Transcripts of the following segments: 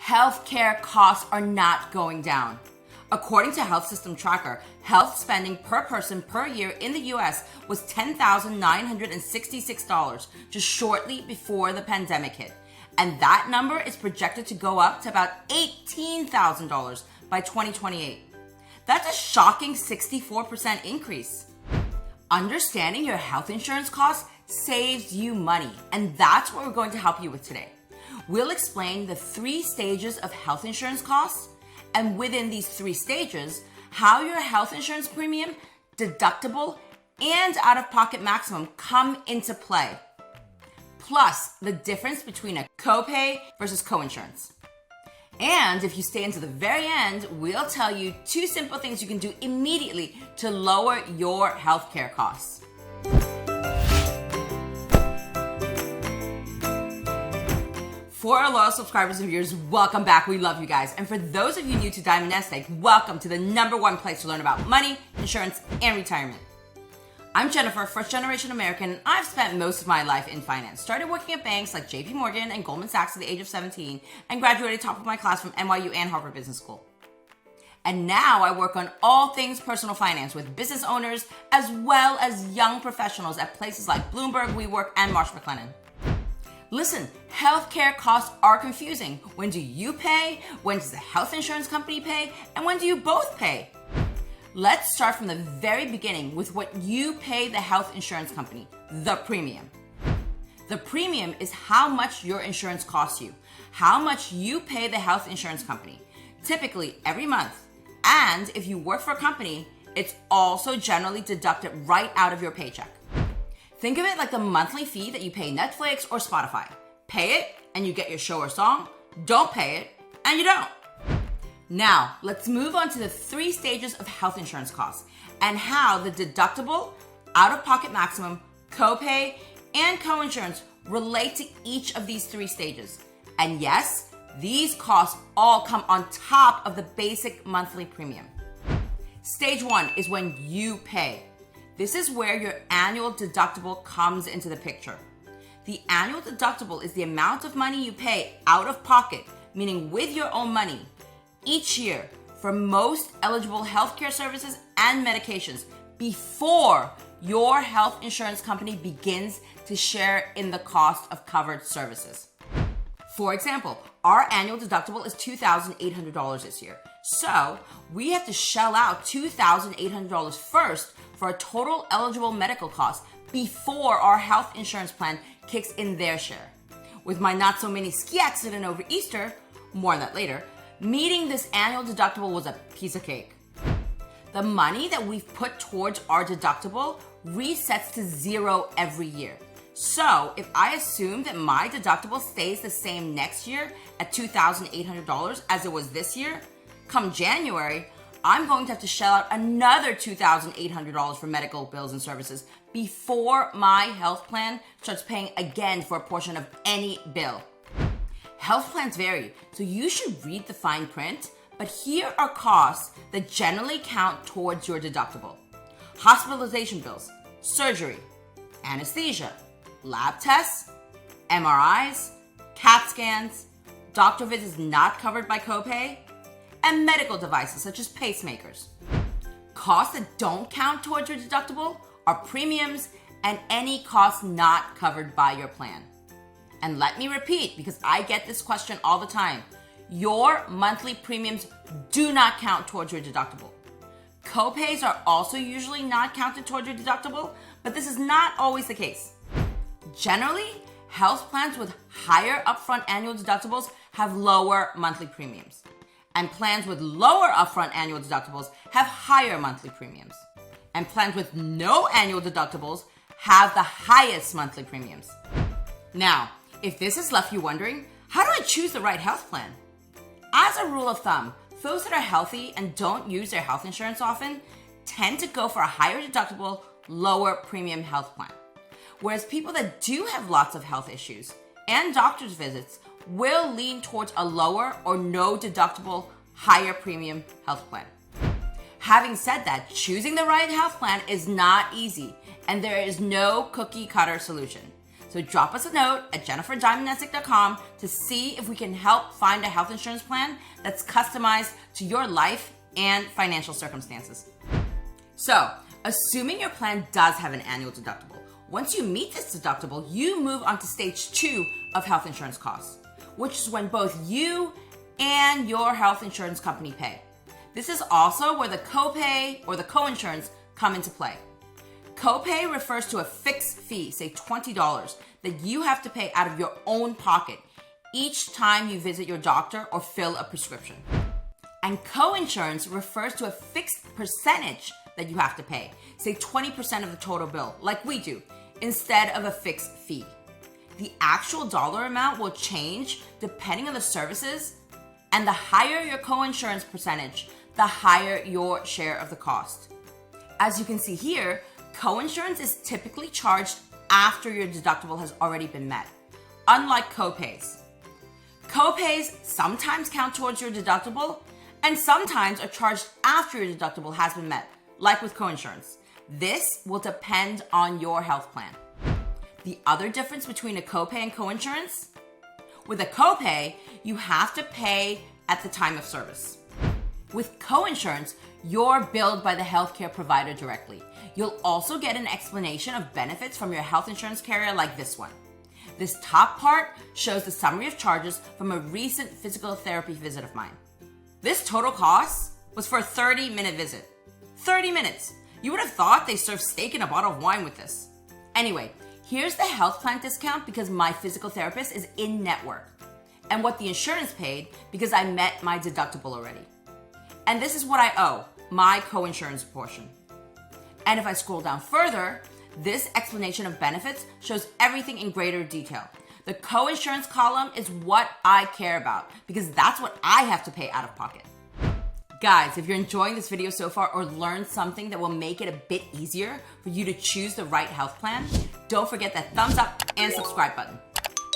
healthcare costs are not going down. According to Health System Tracker, health spending per person per year in the US was $10,966 just shortly before the pandemic hit. And that number is projected to go up to about $18,000 by 2028. That's a shocking 64% increase. Understanding your health insurance costs saves you money, and that's what we're going to help you with today. We'll explain the 3 stages of health insurance costs, and within these 3 stages, how your health insurance premium, deductible, and out-of-pocket maximum come into play. Plus, the difference between a copay versus coinsurance. And if you stay until the very end, we'll tell you 2 simple things you can do immediately to lower your healthcare costs. For our loyal subscribers and viewers, welcome back. We love you guys. And for those of you new to Diamond NestEgg, welcome to the #1 place to learn about money, insurance, and retirement. I'm Jennifer, first-generation American, and I've spent most of my life in finance. Started working at banks like JP Morgan and Goldman Sachs at the age of 17, and graduated top of my class from NYU and Harvard Business School. And now I work on all things personal finance with business owners, as well as young professionals at places like Bloomberg, WeWork, and Marsh McLennan. Listen, healthcare costs are confusing. When do you pay? When does the health insurance company pay? And when do you both pay? Let's start from the very beginning with what you pay the health insurance company, the premium. The premium is how much your insurance costs you, how much you pay the health insurance company, typically every month. And if you work for a company, it's also generally deducted right out of your paycheck. Think of it like the monthly fee that you pay Netflix or Spotify. Pay it and you get your show or song. Don't pay it and you don't. Now, let's move on to the 3 stages of health insurance costs and how the deductible, out-of-pocket maximum, copay, and coinsurance relate to each of these 3 stages. And yes, these costs all come on top of the basic monthly premium. Stage 1 is when you pay. This is where your annual deductible comes into the picture. The annual deductible is the amount of money you pay out of pocket, meaning with your own money, each year for most eligible healthcare services and medications before your health insurance company begins to share in the cost of covered services. For example, our annual deductible is $2,800 this year. So we have to shell out $2,800 first for a total eligible medical cost before our health insurance plan kicks in their share. With my not so many ski accident over Easter, more on that later, meeting this annual deductible was a piece of cake. The money that we've put towards our deductible resets to 0 every year. So if I assume that my deductible stays the same next year at $2,800 as it was this year, come January, I'm going to have to shell out another $2,800 for medical bills and services before my health plan starts paying again for a portion of any bill. Health plans vary, so you should read the fine print, but here are costs that generally count towards your deductible. Hospitalization bills, surgery, anesthesia, lab tests, MRIs, CAT scans, doctor visits not covered by copay, and medical devices such as pacemakers. Costs that don't count towards your deductible are premiums and any costs not covered by your plan. And let me repeat, because I get this question all the time, your monthly premiums do not count towards your deductible. Copays are also usually not counted towards your deductible, but this is not always the case. Generally, health plans with higher upfront annual deductibles have lower monthly premiums, and plans with lower upfront annual deductibles have higher monthly premiums, and plans with no annual deductibles have the highest monthly premiums. Now, if this has left you wondering, how do I choose the right health plan? As a rule of thumb, those that are healthy and don't use their health insurance often tend to go for a higher deductible, lower premium health plan. Whereas people that do have lots of health issues and doctor's visits will lean towards a lower or no deductible, higher premium health plan. Having said that, choosing the right health plan is not easy, and there is no cookie cutter solution. So drop us a note at jennifer@NestEgg.com to see if we can help find a health insurance plan that's customized to your life and financial circumstances. So, assuming your plan does have an annual deductible, once you meet this deductible, you move on to stage 2 of health insurance costs, which is when both you and your health insurance company pay. This is also where the copay or the coinsurance come into play. Copay refers to a fixed fee, say $20, that you have to pay out of your own pocket each time you visit your doctor or fill a prescription. And coinsurance refers to a fixed percentage that you have to pay, say 20% of the total bill, like we do, instead of a fixed fee. The actual dollar amount will change depending on the services, and the higher your coinsurance percentage, the higher your share of the cost. As you can see here, coinsurance is typically charged after your deductible has already been met, unlike copays. Copays sometimes count towards your deductible and sometimes are charged after your deductible has been met, like with coinsurance. This will depend on your health plan. The other difference between a copay and coinsurance? With a copay, you have to pay at the time of service. With coinsurance, you're billed by the healthcare provider directly. You'll also get an explanation of benefits from your health insurance carrier like this one. This top part shows the summary of charges from a recent physical therapy visit of mine. This total cost was for a 30-minute visit. 30 minutes. You would have thought they served steak and a bottle of wine with this. Anyway, here's the health plan discount because my physical therapist is in network, and what the insurance paid because I met my deductible already. And this is what I owe, my coinsurance portion. And if I scroll down further, this explanation of benefits shows everything in greater detail. The coinsurance column is what I care about because that's what I have to pay out of pocket. Guys, if you're enjoying this video so far or learned something that will make it a bit easier for you to choose the right health plan, don't forget that thumbs up and subscribe button.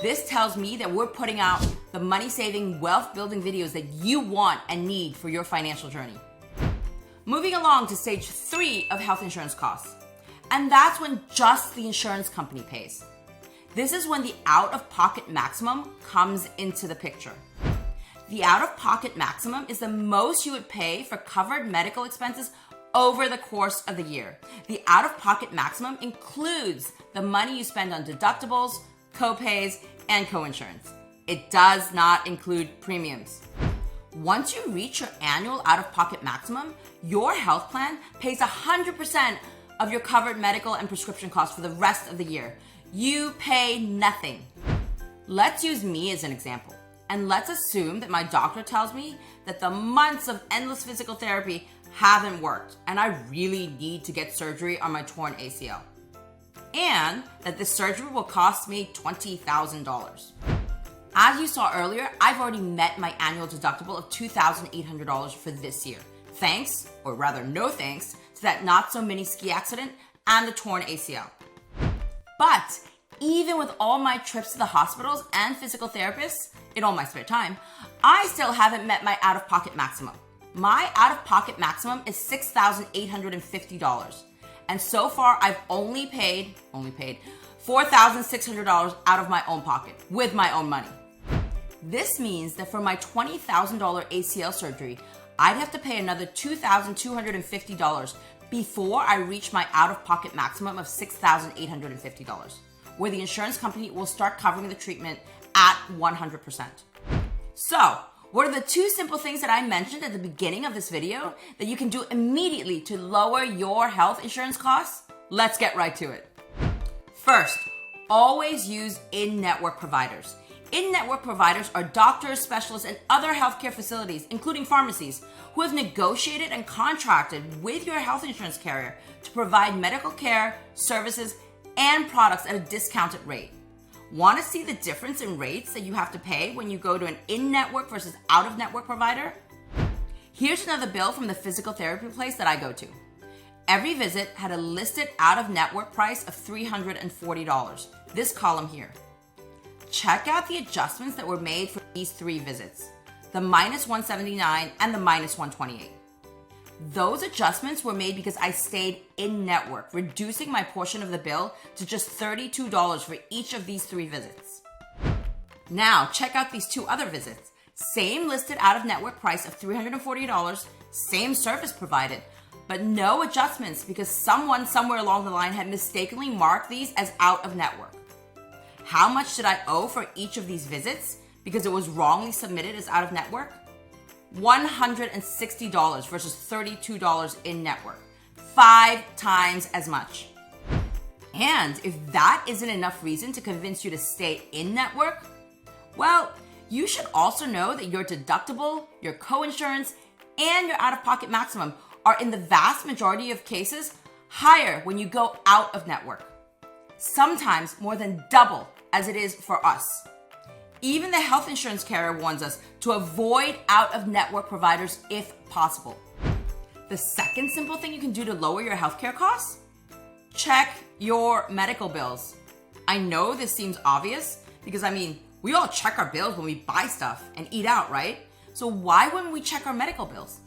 This tells me that we're putting out the money-saving, wealth-building videos that you want and need for your financial journey. Moving along to stage 3 of health insurance costs. And that's when just the insurance company pays. This is when the out-of-pocket maximum comes into the picture. The out-of-pocket maximum is the most you would pay for covered medical expenses over the course of the year. The out-of-pocket maximum includes the money you spend on deductibles, copays, and coinsurance. It does not include premiums. Once you reach your annual out-of-pocket maximum, your health plan pays 100% of your covered medical and prescription costs for the rest of the year. You pay nothing. Let's use me as an example. And let's assume that my doctor tells me that the months of endless physical therapy haven't worked and I really need to get surgery on my torn ACL. And that this surgery will cost me $20,000. As you saw earlier, I've already met my annual deductible of $2,800 for this year. Thanks, or rather no thanks, to that not-so-mini ski accident and the torn ACL. But even with all my trips to the hospitals and physical therapists, in all my spare time, I still haven't met my out-of-pocket maximum. My out-of-pocket maximum is $6,850. And so far, I've only paid $4,600 out of my own pocket, with my own money. This means that for my $20,000 ACL surgery, I'd have to pay another $2,250 before I reach my out-of-pocket maximum of $6,850, where the insurance company will start covering the treatment at 100%. So, what are the 2 simple things that I mentioned at the beginning of this video that you can do immediately to lower your health insurance costs? Let's get right to it. First, always use in-network providers. In-network providers are doctors, specialists, and other healthcare facilities, including pharmacies, who have negotiated and contracted with your health insurance carrier to provide medical care, services, and products at a discounted rate. Want to see the difference in rates that you have to pay when you go to an in-network versus out-of-network provider? Here's another bill from the physical therapy place that I go to. Every visit had a listed out-of-network price of $340, this column here. Check out the adjustments that were made for these 3 visits, the -$179 and the -$128. Those adjustments were made because I stayed in network, reducing my portion of the bill to just $32 for each of these 3 visits. Now, check out these 2 other visits. Same listed out-of-network price of $340, same service provided, but no adjustments because someone somewhere along the line had mistakenly marked these as out-of-network. How much did I owe for each of these visits because it was wrongly submitted as out-of-network? $160 versus $32 in network. 5 times as much. And if that isn't enough reason to convince you to stay in network, well, you should also know that your deductible, your coinsurance, and your out-of-pocket maximum are in the vast majority of cases higher when you go out of network. Sometimes more than double as it is for us. Even the health insurance carrier warns us to avoid out-of-network providers if possible. The second simple thing you can do to lower your healthcare costs? Check your medical bills. I know this seems obvious because, we all check our bills when we buy stuff and eat out, right? So why wouldn't we check our medical bills?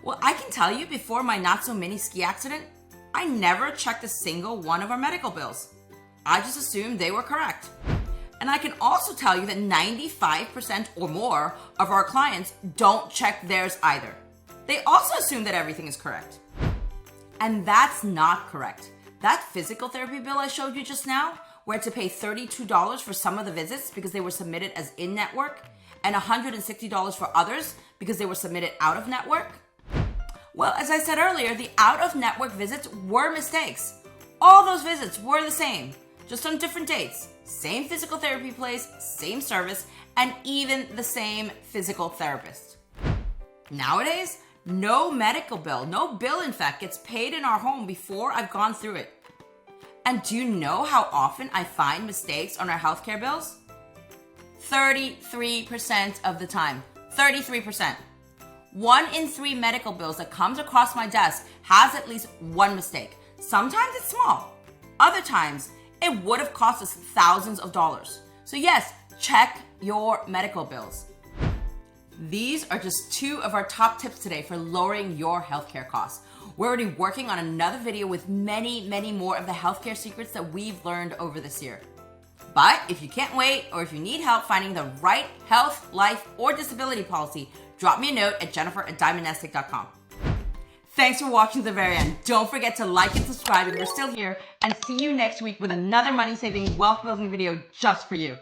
Well, I can tell you before my not-so-mini ski accident, I never checked a single one of our medical bills. I just assumed they were correct. And I can also tell you that 95% or more of our clients don't check theirs either. They also assume that everything is correct. And that's not correct. That physical therapy bill I showed you just now, where I had to pay $32 for some of the visits because they were submitted as in-network and $160 for others because they were submitted out-of-network. Well, as I said earlier, the out-of-network visits were mistakes. All those visits were the same, just on different dates. Same physical therapy place, same service, and even the same physical therapist. Nowadays, no medical bill, no bill in fact, gets paid in our home before I've gone through it. And do you know how often I find mistakes on our healthcare bills? 33% of the time. 33%. 1 in 3 medical bills that comes across my desk has at least one mistake. Sometimes it's small. Other times, it would have cost us thousands of dollars. So yes, check your medical bills. These are just 2 of our top tips today for lowering your healthcare costs. We're already working on another video with many, many more of the healthcare secrets that we've learned over this year. But if you can't wait, or if you need help finding the right health, life, or disability policy, drop me a note at jennifer@diamondnestegg.com. Thanks for watching to the very end. Don't forget to like and subscribe if you're still here, and see you next week with another money-saving, wealth-building video just for you.